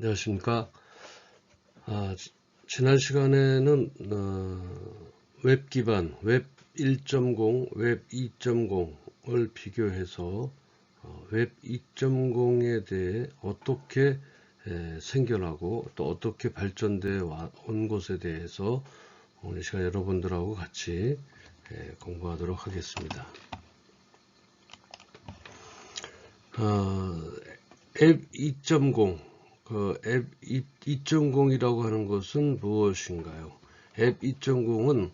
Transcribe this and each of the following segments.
안녕하십니까. 지난 시간에는 웹 기반, 웹 1.0, 웹 2.0을 비교해서 웹 2.0에 대해 어떻게 생겨나고 또 어떻게 발전되어 온 것에 대해서 오늘 시간 여러분들하고 같이 공부하도록 하겠습니다. 앱 2.0, 앱 2.0이라고 하는 것은 무엇인가요? 앱 2.0은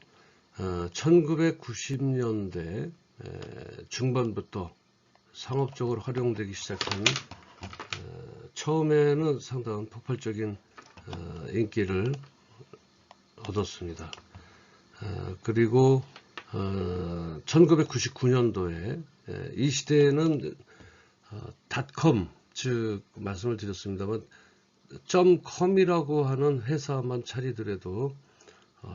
1990년대 중반부터 상업적으로 활용되기 시작한 처음에는 상당한 폭발적인 인기를 얻었습니다. 그리고 1999년도에 이 시대에는 닷컴, 즉 말씀을 드렸습니다만 .com이라고 하는 회사만 차리더라도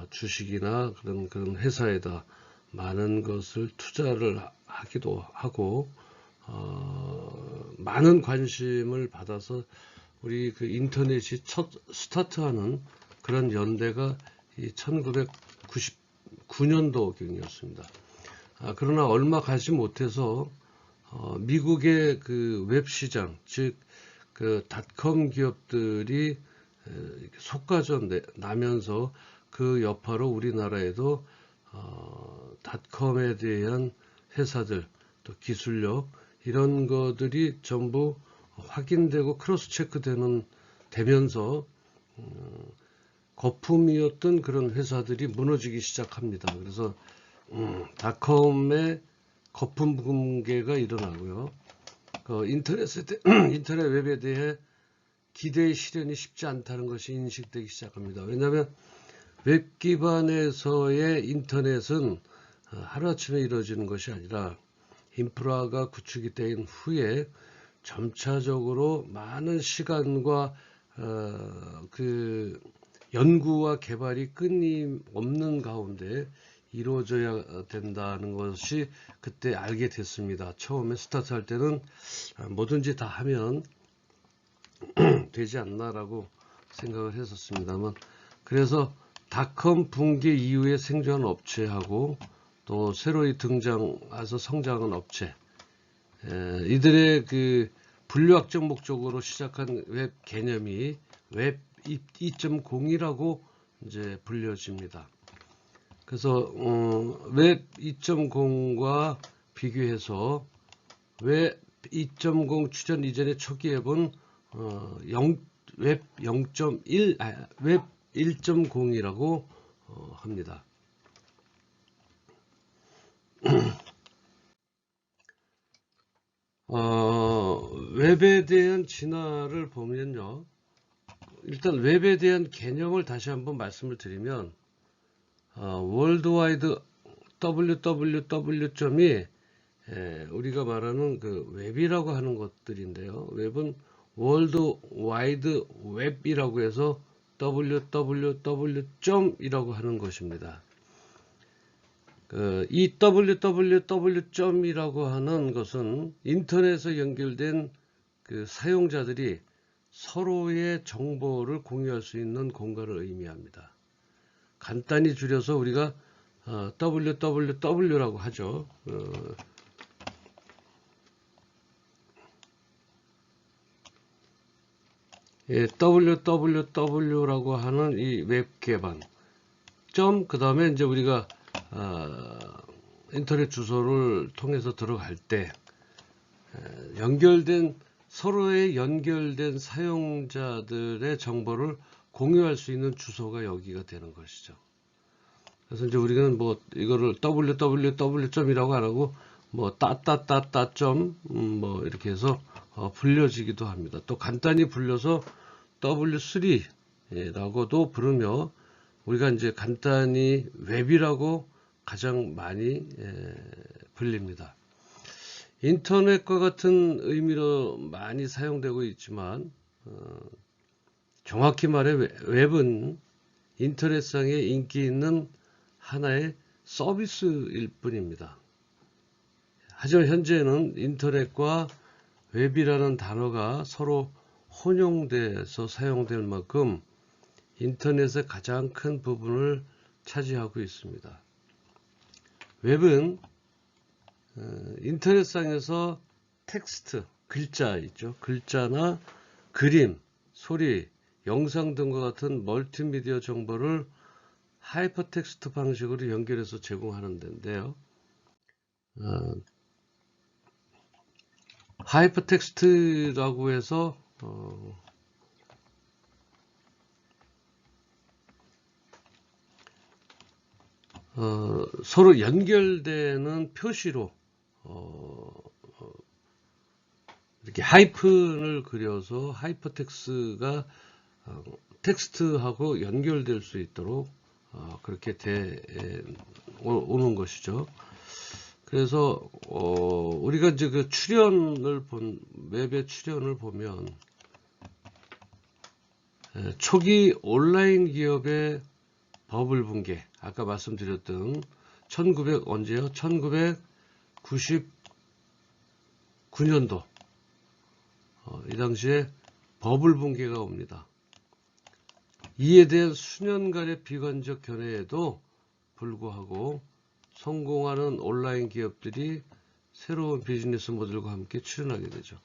주식이나 그런 회사에다 많은 것을 투자를 하기도 하고 많은 관심을 받아서 우리 그 인터넷이 첫 스타트하는 그런 연대가 이 1999년도경이었습니다. 그러나 얼마 가지 못해서 미국의 그 웹 시장, 즉 그 닷컴 기업들이 속가져 나면서 그 여파로 우리나라에도 닷컴에 대한 회사들, 또 기술력 이런 것들이 전부 확인되고 크로스 체크 되면서 거품이었던 그런 회사들이 무너지기 시작합니다. 그래서 닷컴의 거품 붕괴가 일어나고요. 인터넷 웹에 대해 기대의 실현이 쉽지 않다는 것이 인식되기 시작합니다. 왜냐하면 웹 기반에서의 인터넷은 하루아침에 이루어지는 것이 아니라 인프라가 구축이 된 후에 점차적으로 많은 시간과 그 연구와 개발이 끊임없는 가운데 이루어져야 된다는 것이 그때 알게 됐습니다. 처음에 스타트할 때는 뭐든지 다 하면 되지 않나라고 생각을 했었습니다만, 그래서 닷컴 붕괴 이후에 생존한 업체하고 또 새로이 등장해서 성장한 업체, 이들의 그 분류학적 목적으로 시작한 웹 개념이 웹 2.0이라고 이제 불려집니다. 그래서 웹 2.0과 비교해서 웹 2.0 출현 이전의 초기 앱은 웹 0.1, 웹 1.0이라고 합니다. 웹에 대한 진화를 보면요, 일단 웹에 대한 개념을 다시 한번 말씀을 드리면 월드와이드 www.이 우리가 말하는 그 웹이라고 하는 것들인데요. 웹은 월드와이드 웹이라고 해서 www.이라고 하는 것입니다. 이 www.이라고 하는 것은 인터넷에 연결된 그 사용자들이 서로의 정보를 공유할 수 있는 공간을 의미합니다. 간단히 줄여서 우리가 www라고 하죠. www라고 하는 이 웹 개방 그 다음에 이제 우리가 인터넷 주소를 통해서 들어갈 때 서로의 연결된 사용자들의 정보를 공유할 수 있는 주소가 여기가 되는 것이죠. 그래서 이제 우리는 뭐 이거를 www.이라고 안 하고 뭐 뭐 이렇게 해서 불려지기도 합니다. 또 간단히 불려서 W3라고도 부르며 우리가 이제 간단히 웹이라고 가장 많이 불립니다. 인터넷과 같은 의미로 많이 사용되고 있지만 정확히 말해 웹은 인터넷상에 인기 있는 하나의 서비스일 뿐입니다. 하지만 현재는 인터넷과 웹이라는 단어가 서로 혼용돼서 사용될 만큼 인터넷의 가장 큰 부분을 차지하고 있습니다. 웹은 인터넷상에서 텍스트, 글자 있죠. 글자나 그림, 소리, 영상 등과 같은 멀티미디어 정보를 하이퍼텍스트 방식으로 연결해서 제공하는 데인데요. 하이퍼텍스트라고 해서 서로 연결되는 표시로 이렇게 하이픈을 그려서 하이퍼텍스트가 텍스트하고 연결될 수 있도록 그렇게 오는 것이죠. 그래서 우리가 이제 그 웹의 출현을 보면 초기 온라인 기업의 버블 붕괴, 아까 말씀드렸던 1900 언제요? 1999년도 이 당시에 버블 붕괴가 옵니다. 이에 대한 수년간의 비관적 견해에도 불구하고 성공하는 온라인 기업들이 새로운 비즈니스 모델과 함께 출현하게 되죠.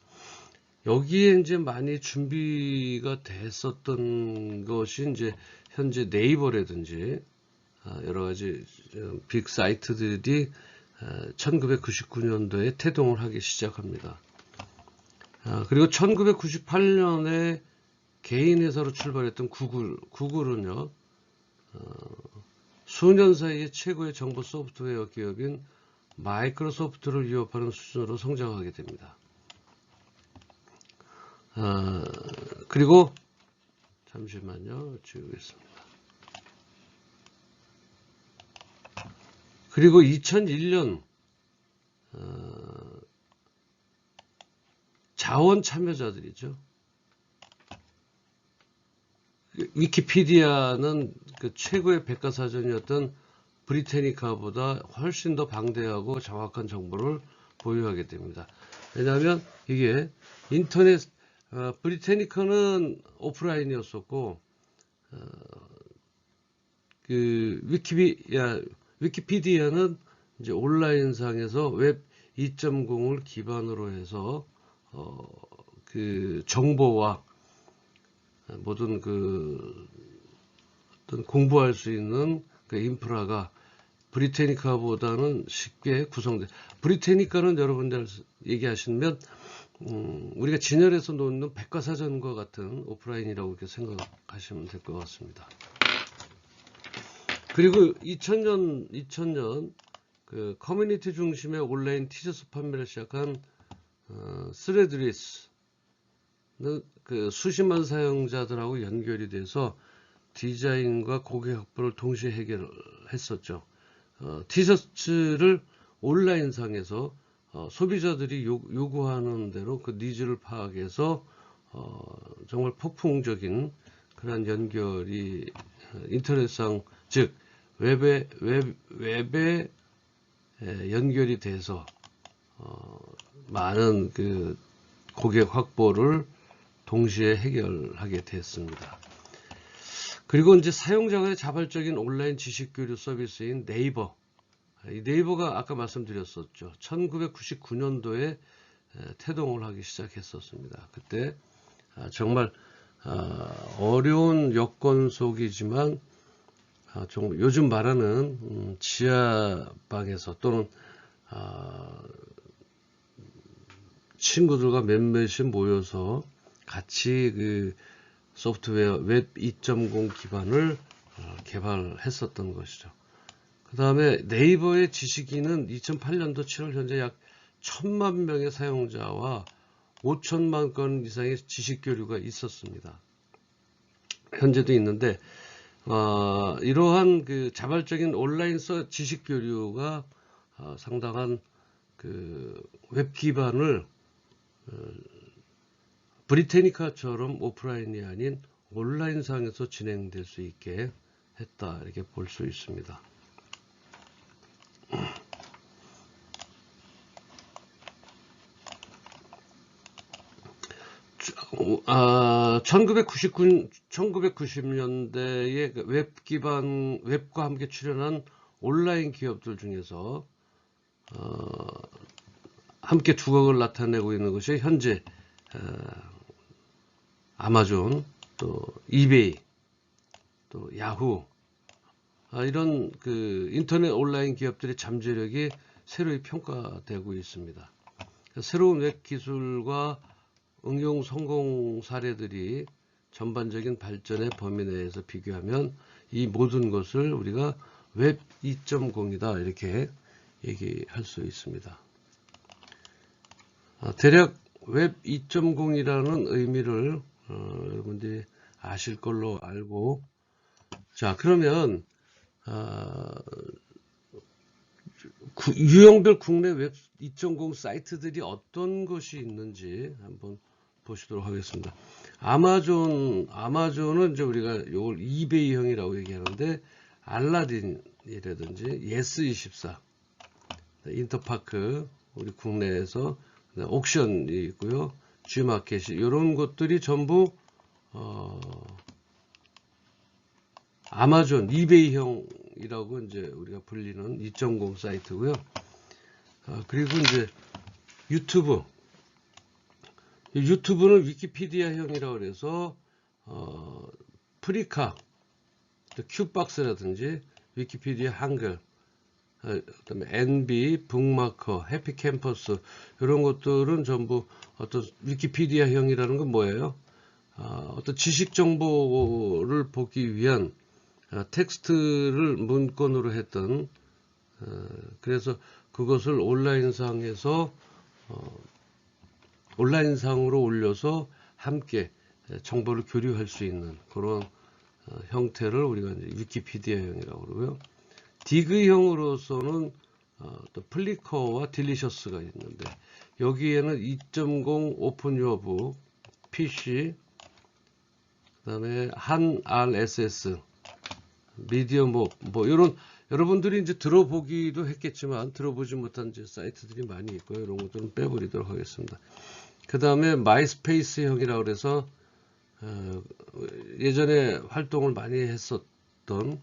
여기에 이제 많이 준비가 됐었던 것이 이제 현재 네이버라든지 여러 가지 빅 사이트들이 1999년도에 태동을 하기 시작합니다. 그리고 1998년에 개인 회사로 출발했던 구글은요, 수년 사이에 최고의 정보 소프트웨어 기업인 마이크로소프트를 위협하는 수준으로 성장하게 됩니다. 그리고 잠시만요, 지우겠습니다. 그리고 2001년 자원 참여자들이죠. 위키피디아는 그 최고의 백과사전이었던 브리테니카보다 훨씬 더 방대하고 정확한 정보를 보유하게 됩니다. 왜냐하면 이게 인터넷 브리테니카는 오프라인이었었고 그 위키피디아는 이제 온라인상에서 웹 2.0을 기반으로 해서 그 정보와 모든 그 어떤 공부할 수 있는 그 인프라가 브리테니카보다는 쉽게 구성돼. 브리테니카는 여러분들 얘기하시면 우리가 진열해서 놓는 백과사전과 같은 오프라인이라고 이렇게 생각하시면 될 것 같습니다. 그리고 2000년 그 커뮤니티 중심의 온라인 티셔츠 판매를 시작한 스레드리스는 그 수십만 사용자들하고 연결이 돼서 디자인과 고객 확보를 동시에 해결했었죠. 티셔츠를 온라인상에서 소비자들이 요구하는 대로 그 니즈를 파악해서 정말 폭풍적인 그런 연결이 인터넷상 즉 웹에 연결이 돼서 많은 그 고객 확보를 동시에 해결하게 됐습니다. 그리고 이제 사용자의 자발적인 온라인 지식 교류 서비스인 네이버. 이 네이버가 아까 말씀드렸었죠. 1999년도에 태동을 하기 시작했었습니다. 그때 정말 어려운 여건 속이지만 요즘 말하는 지하방에서 또는 친구들과 몇몇이 모여서 같이 그 소프트웨어 웹 2.0 기반을 개발했었던 것이죠. 그 다음에 네이버의 지식인은 2008년도 7월 현재 약 1000만 명의 사용자와 5천만 건 이상의 지식 교류가 있었습니다. 현재도 있는데 이러한 그 자발적인 온라인 지식 교류가 상당한 그 웹 기반을 브리테니카처럼 오프라인이 아닌 온라인상에서 진행될 수 있게 했다, 이렇게 볼 수 있습니다. 1990년대에 웹 기반, 웹과 함께 출연한 온라인 기업들 중에서, 함께 두각을 나타내고 있는 것이 현재, 아마존, 또 이베이, 또 야후, 이런 그 인터넷 온라인 기업들의 잠재력이 새로이 평가되고 있습니다. 새로운 웹 기술과 응용 성공 사례들이 전반적인 발전의 범위 내에서 비교하면 이 모든 것을 우리가 웹 2.0이다 이렇게 얘기할 수 있습니다. 대략 웹 2.0이라는 의미를 여러분들이 아실 걸로 알고, 자 그러면 유형별 국내 웹 2.0 사이트들이 어떤 것이 있는지 한번 보시도록 하겠습니다. 아마존은 이제 우리가 이걸 이베이형이라고 얘기하는데, 알라딘이라든지 예스24, 인터파크, 우리 국내에서 옥션이 있고요, G마켓이, 이런 것들이 전부 아마존 이베이형이라고 이제 우리가 불리는 2.0 사이트고요. 그리고 이제 유튜브는 위키피디아형이라고 해서 프리카, 큐박스라든지 위키피디아 한글, 그다음에 NB, 북마커, 해피캠퍼스, 이런 것들은 전부 어떤 위키피디아형이라는 건 뭐예요? 어떤 지식 정보를 보기 위한 텍스트를 문건으로 했던, 그래서 그것을 온라인상으로 올려서 함께 정보를 교류할 수 있는 그런 형태를 우리가 이제 위키피디아형이라고 그러고요. 디그형으로서는 또 플리커와 딜리셔스가 있는데, 여기에는 2.0 오픈 유어북, PC, 그 다음에 한 RSS, 미디어 뭐 이런, 여러분들이 이제 들어보기도 했겠지만 들어보지 못한 이제 사이트들이 많이 있고요. 이런 것들은 빼버리도록 하겠습니다. 그 다음에 마이스페이스형이라고 그래서 예전에 활동을 많이 했었던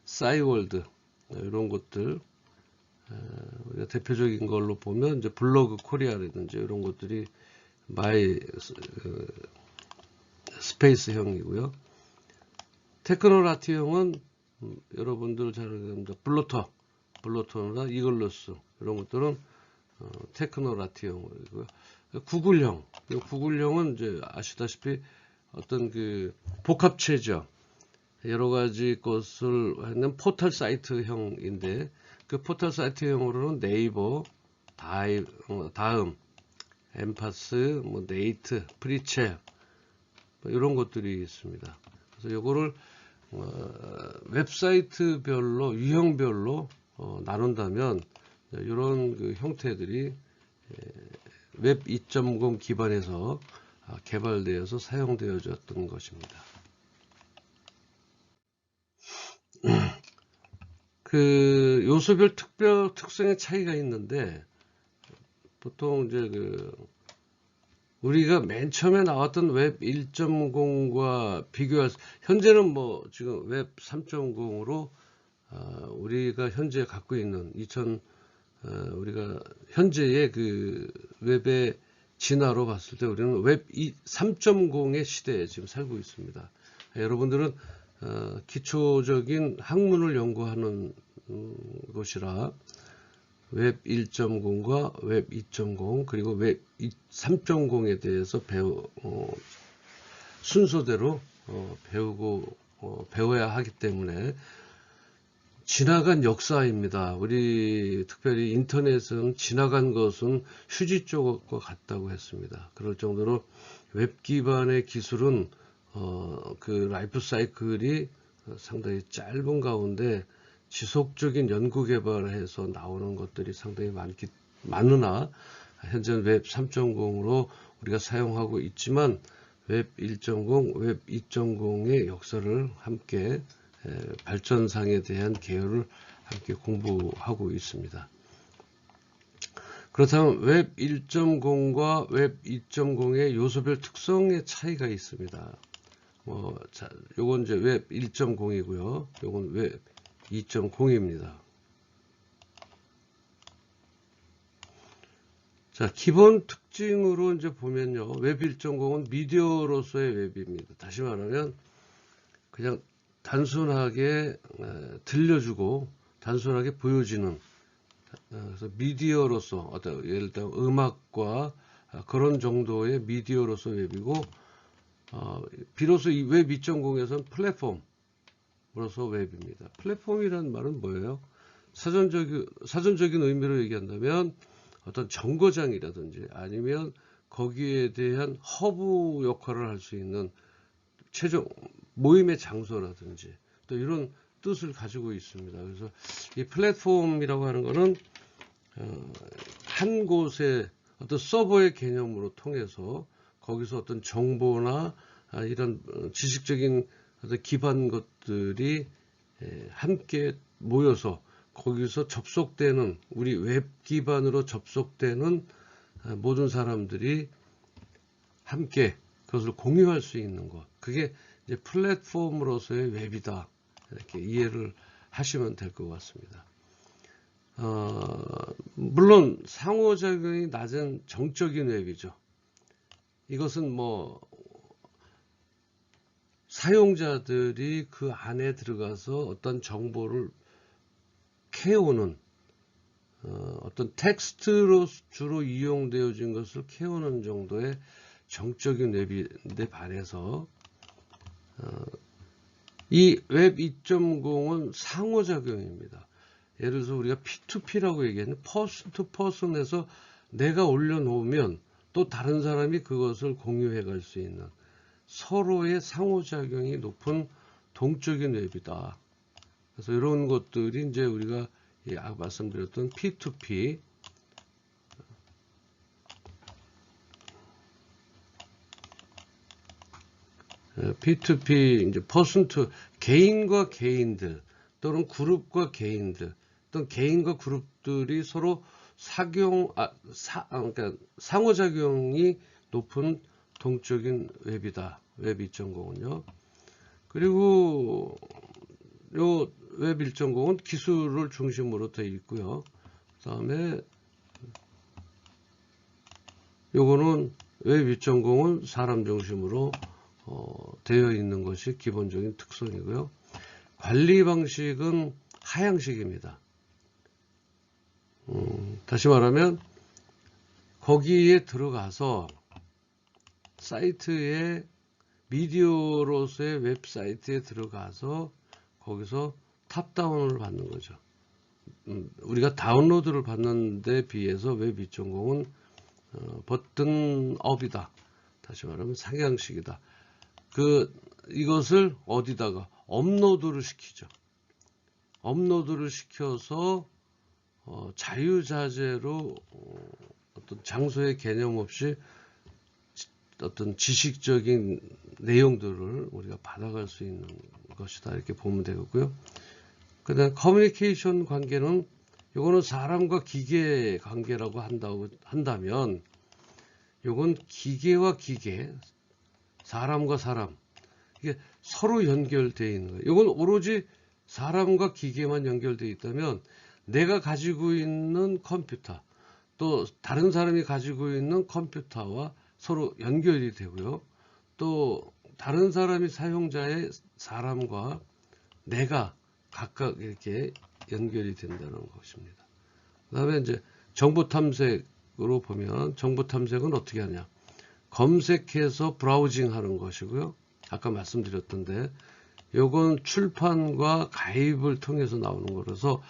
싸이월드, 이런 것들, 우리가 대표적인 걸로 보면 이제 블로그 코리아라든지 이런 것들이 마이 스페이스형이고요. 테크노라티형은 여러분들 잘 아는 블로터나 이글루스, 이런 것들은 테크노라티형이고요. 구글형은 이제 아시다시피 어떤 그 복합체죠. 여러 가지 것을 하는 포털 사이트형인데, 그 포털 사이트형으로는 네이버, 다음, 엠파스, 네이트, 프리첼, 이런 것들이 있습니다. 그래서 이거를 웹사이트별로, 유형별로 나눈다면 이런 그 형태들이 웹 2.0 기반에서 개발되어서 사용되어졌던 것입니다. 그 요소별 특성의 차이가 있는데, 보통 이제 우리가 맨 처음에 나왔던 웹 1.0과 현재는 뭐 지금 웹 3.0으로 우리가 현재 갖고 있는 우리가 현재의 그 웹의 진화로 봤을 때 우리는 웹 3.0의 시대에 지금 살고 있습니다. 여러분들은 기초적인 학문을 연구하는 것이라 웹 1.0과 웹 2.0 그리고 웹 3.0에 대해서 순서대로 배워야 하기 때문에 지나간 역사입니다. 우리 특별히 인터넷은 지나간 것은 휴지 조각과 같다고 했습니다. 그럴 정도로 웹 기반의 기술은 그 라이프 사이클이 상당히 짧은 가운데 지속적인 연구 개발을 해서 나오는 것들이 상당히 많으나 현재는 웹 3.0으로 우리가 사용하고 있지만 웹 1.0, 웹 2.0의 역사를 함께 발전상에 대한 개요를 함께 공부하고 있습니다. 그렇다면 웹 1.0과 웹 2.0의 요소별 특성의 차이가 있습니다. 자, 요건 이제 웹 1.0이고요. 요건 웹 2.0입니다. 자, 기본 특징으로 이제 보면요. 웹 1.0은 미디어로서의 웹입니다. 다시 말하면 그냥 단순하게 들려주고 단순하게 보여지는 그래서 미디어로서 어떤 예를 들어 음악과 그런 정도의 미디어로서 웹이고 비로소 이 웹 2.0에서는 플랫폼으로서 웹입니다. 플랫폼이라는 말은 뭐예요? 사전적인 의미로 얘기한다면 어떤 정거장이라든지 아니면 거기에 대한 허브 역할을 할 수 있는 최종 모임의 장소라든지 또 이런 뜻을 가지고 있습니다. 그래서 이 플랫폼이라고 하는 것은 한 곳에 어떤 서버의 개념으로 통해서 거기서 어떤 정보나 이런 지식적인 어떤 기반 것들이 함께 모여서 거기서 접속되는 우리 웹 기반으로 접속되는 모든 사람들이 함께 그것을 공유할 수 있는 것. 그게 이제 플랫폼으로서의 웹이다. 이렇게 이해를 하시면 될 것 같습니다. 물론 상호작용이 낮은 정적인 웹이죠. 이것은 뭐 사용자들이 그 안에 들어가서 어떤 정보를 캐오는 어떤 텍스트로 주로 이용되어진 것을 캐오는 정도의 정적인 웹인데 반해서 이 웹 2.0은 상호작용입니다. 예를 들어서 우리가 P2P라고 얘기하는 person to person에서 내가 올려놓으면 또 다른 사람이 그것을 공유해 갈 수 있는 서로의 상호작용이 높은 동적인 웹이다. 그래서 이런 것들이 이제 우리가 아까 말씀드렸던 P2P P2P 이제 person to 개인과 개인들 또는 그룹과 개인들 또는 개인과 그룹들이 서로 그러니까 상호작용이 높은 동적인 웹이다. 웹 2.0은요. 그리고 요 웹 1.0은 기술을 중심으로 되어 있고요. 그 다음에 요거는 웹 2.0은 사람 중심으로 되어 있는 것이 기본적인 특성이고요. 관리 방식은 하향식입니다. 다시 말하면 거기에 들어가서 사이트에 미디어로서의 웹사이트에 들어가서 거기서 탑다운을 받는 거죠. 우리가 다운로드를 받는 데 비해서 웹 2.0은 버튼업이다. 다시 말하면 상향식이다. 이것을 어디다가 업로드를 시키죠. 업로드를 시켜서 자유자재로 어떤 장소의 개념 없이 어떤 지식적인 내용들을 우리가 받아갈 수 있는 것이다. 이렇게 보면 되겠고요. 그 다음에 커뮤니케이션 관계는 이거는 사람과 기계 관계라고 한다면 이건 기계와 기계, 사람과 사람 이게 서로 연결되어 있는 거예요. 이건 오로지 사람과 기계만 연결되어 있다면 내가 가지고 있는 컴퓨터 또 다른 사람이 가지고 있는 컴퓨터와 서로 연결이 되고요. 또 다른 사람이 사용자의 사람과 내가 각각 이렇게 연결이 된다는 것입니다. 그 다음에 이제 정보 탐색으로 보면 정보 탐색은 어떻게 하냐. 검색해서 브라우징 하는 것이고요. 아까 말씀드렸던데 요건 출판과 가입을 통해서 나오는 거라서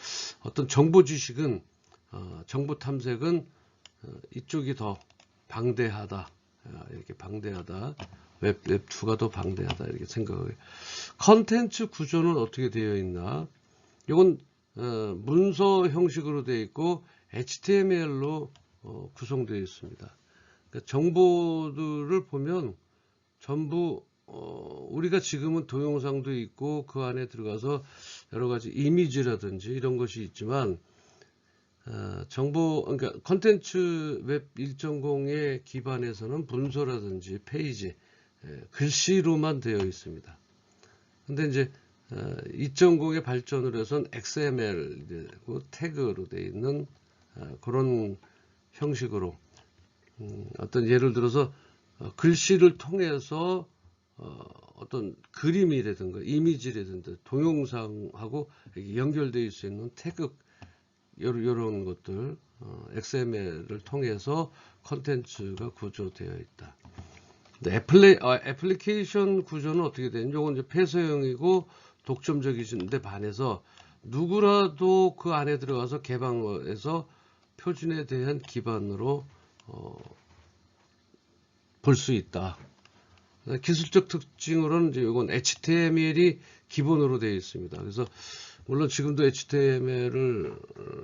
어떤 정보 지식은 정보 탐색은 이쪽이 더 방대하다. 이렇게 방대하다. 웹2가 더 방대하다. 이렇게 생각을 해요. 컨텐츠 구조는 어떻게 되어 있나? 이건 문서 형식으로 되어 있고 HTML로 구성되어 있습니다. 그러니까 정보들을 보면 전부 우리가 지금은 동영상도 있고 그 안에 들어가서 여러 가지 이미지라든지 이런 것이 있지만 그러니까 컨텐츠 웹 1.0에 기반해서는 문서라든지 페이지, 글씨로만 되어 있습니다. 근데 이제 2.0의 발전을 해서는 XML, 태그로 되어 있는 그런 형식으로 어떤 예를 들어서 글씨를 통해서 어떤 그림이라든가 이미지라든가 동영상하고 연결되어 있을 수 있는 태그 이런 것들 XML을 통해서 컨텐츠가 구조되어 있다. 애플리케이션 구조는 어떻게 되는지 이건 이제 폐쇄형이고 독점적이신데 반해서 누구라도 그 안에 들어가서 개방해서 표준에 대한 기반으로 볼 수 있다. 기술적 특징으로는 이제 이건 HTML이 기본으로 되어 있습니다. 그래서 물론 지금도 HTML을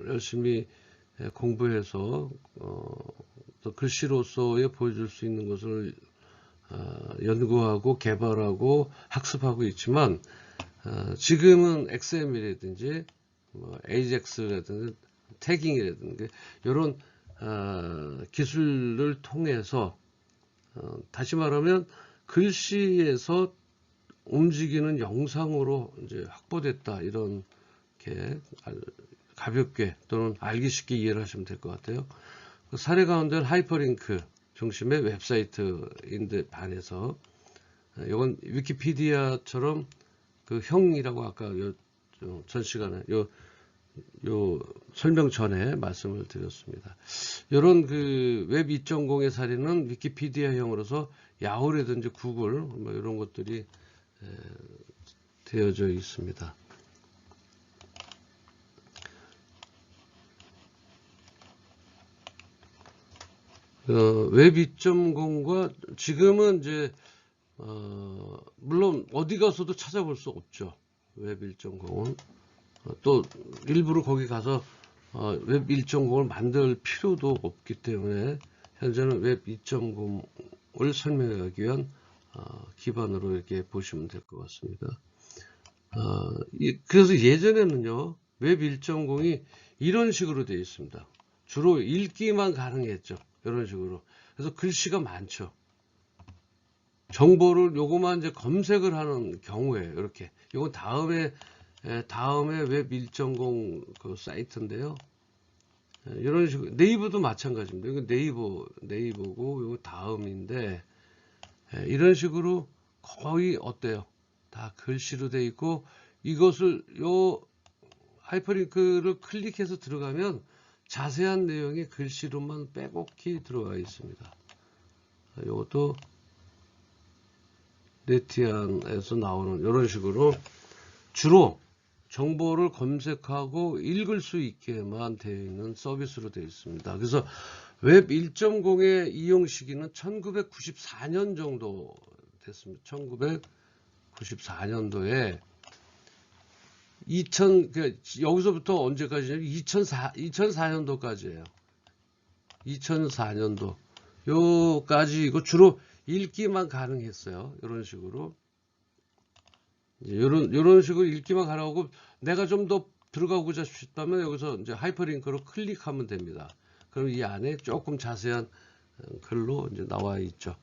열심히 공부해서 또 글씨로서의 보여줄 수 있는 것을 연구하고 개발하고 학습하고 있지만 지금은 XML이라든지 AJAX라든지 태깅이라든지 이런 기술을 통해서 다시 말하면 글씨에서 움직이는 영상으로 이제 확보됐다 이런 게 가볍게 또는 알기 쉽게 이해를 하시면 될 것 같아요. 그 사례 가운데는 하이퍼링크 중심의 웹사이트인데 반해서 이건 위키피디아처럼 그 형이라고 아까 전 시간에 요 설명 전에 말씀을 드렸습니다. 이런 그 웹 2.0의 사례는 위키피디아형으로서 야후라든지 구글 뭐 이런 것들이 되어져 있습니다. 웹 2.0과 지금은 이제 물론 어디 가서도 찾아볼 수 없죠. 웹 1.0은 또 일부러 거기 가서 웹 1.0을 만들 필요도 없기 때문에 현재는 웹 2.0을 설명하기 위한 기반으로 이렇게 보시면 될 것 같습니다. 그래서 예전에는요 웹 1.0이 이런 식으로 되어 있습니다. 주로 읽기만 가능했죠. 이런 식으로. 그래서 글씨가 많죠. 정보를 요거만 이제 검색을 하는 경우에 이렇게 요건 다음에 웹 1.0 그 사이트인데요. 이런 식으로 네이버도 마찬가지입니다. 이거 네이버고 요거 다음인데 이런 식으로 거의 어때요? 다 글씨로 되어 있고 이것을 요 하이퍼링크를 클릭해서 들어가면 자세한 내용이 글씨로만 빼곡히 들어가 있습니다. 이것도 네티안에서 나오는 이런 식으로 주로 정보를 검색하고 읽을 수 있게만 되어 있는 서비스로 되어 있습니다. 그래서 웹 1.0의 이용 시기는 1994년 정도 됐습니다. 1994년도에 여기서부터 언제까지냐면 2004년도까지예요. 2004년도 요까지 이거 주로 읽기만 가능했어요. 이런 식으로 이런 식으로 읽기만 가능하고 내가 좀 더 들어가고자 싶다면 여기서 이제 하이퍼링크로 클릭하면 됩니다. 그럼 이 안에 조금 자세한 글로 이제 나와 있죠.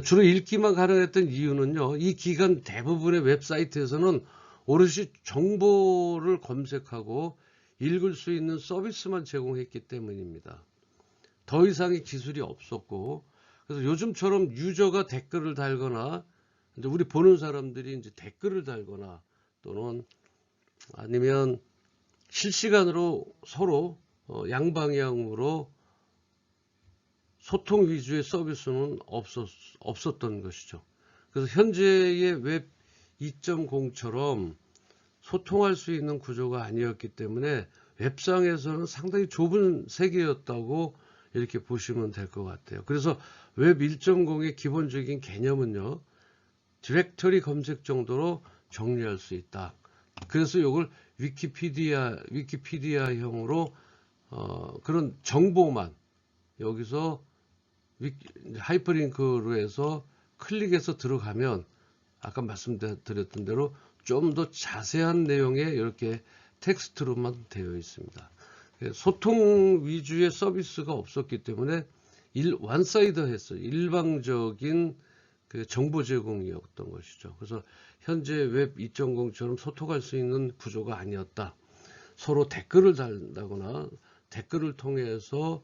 주로 읽기만 가능했던 이유는요. 이 기간 대부분의 웹사이트에서는 오롯이 정보를 검색하고 읽을 수 있는 서비스만 제공했기 때문입니다. 더 이상의 기술이 없었고, 그래서 요즘처럼 유저가 댓글을 달거나, 이제 우리 보는 사람들이 이제 댓글을 달거나, 또는 아니면 실시간으로 서로 양방향으로 소통 위주의 서비스는 없었던 것이죠. 그래서 현재의 웹 2.0처럼 소통할 수 있는 구조가 아니었기 때문에 웹상에서는 상당히 좁은 세계였다고 이렇게 보시면 될 것 같아요. 그래서 웹 1.0의 기본적인 개념은요, 디렉터리 검색 정도로 정리할 수 있다. 그래서 이걸 위키피디아형으로 그런 정보만 여기서 하이퍼링크로 해서 클릭해서 들어가면 아까 말씀드렸던 대로 좀 더 자세한 내용에 이렇게 텍스트로만 되어 있습니다. 소통 위주의 서비스가 없었기 때문에 원사이드했어요. 일방적인 그 정보 제공이었던 것이죠. 그래서 현재 웹 2.0처럼 소통할 수 있는 구조가 아니었다. 서로 댓글을 달다거나 댓글을 통해서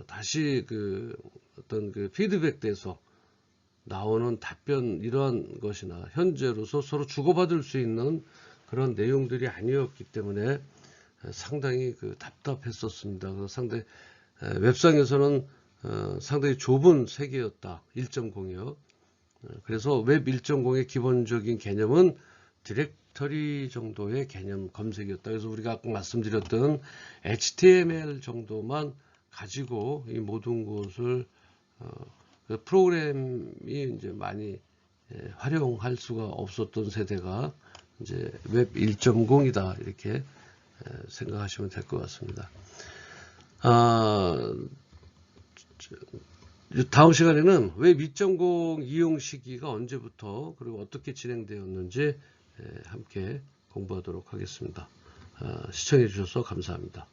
다시 그 어떤 그 피드백돼서 나오는 답변 이러한 것이나 현재로서 서로 주고받을 수 있는 그런 내용들이 아니었기 때문에 상당히 그 답답했었습니다. 그래서 상당히 웹상에서는 상당히 좁은 세계였다. 1.0이요. 그래서 웹 1.0의 기본적인 개념은 디렉터리 정도의 개념 검색이었다. 그래서 우리가 아까 말씀드렸던 HTML 정도만 가지고 이 모든 것을 그 프로그램이 이제 많이 활용할 수가 없었던 세대가 이제 웹 1.0이다 이렇게 생각하시면 될 것 같습니다. 다음 시간에는 웹 2.0 이용 시기가 언제부터 그리고 어떻게 진행되었는지 함께 공부하도록 하겠습니다. 시청해 주셔서 감사합니다.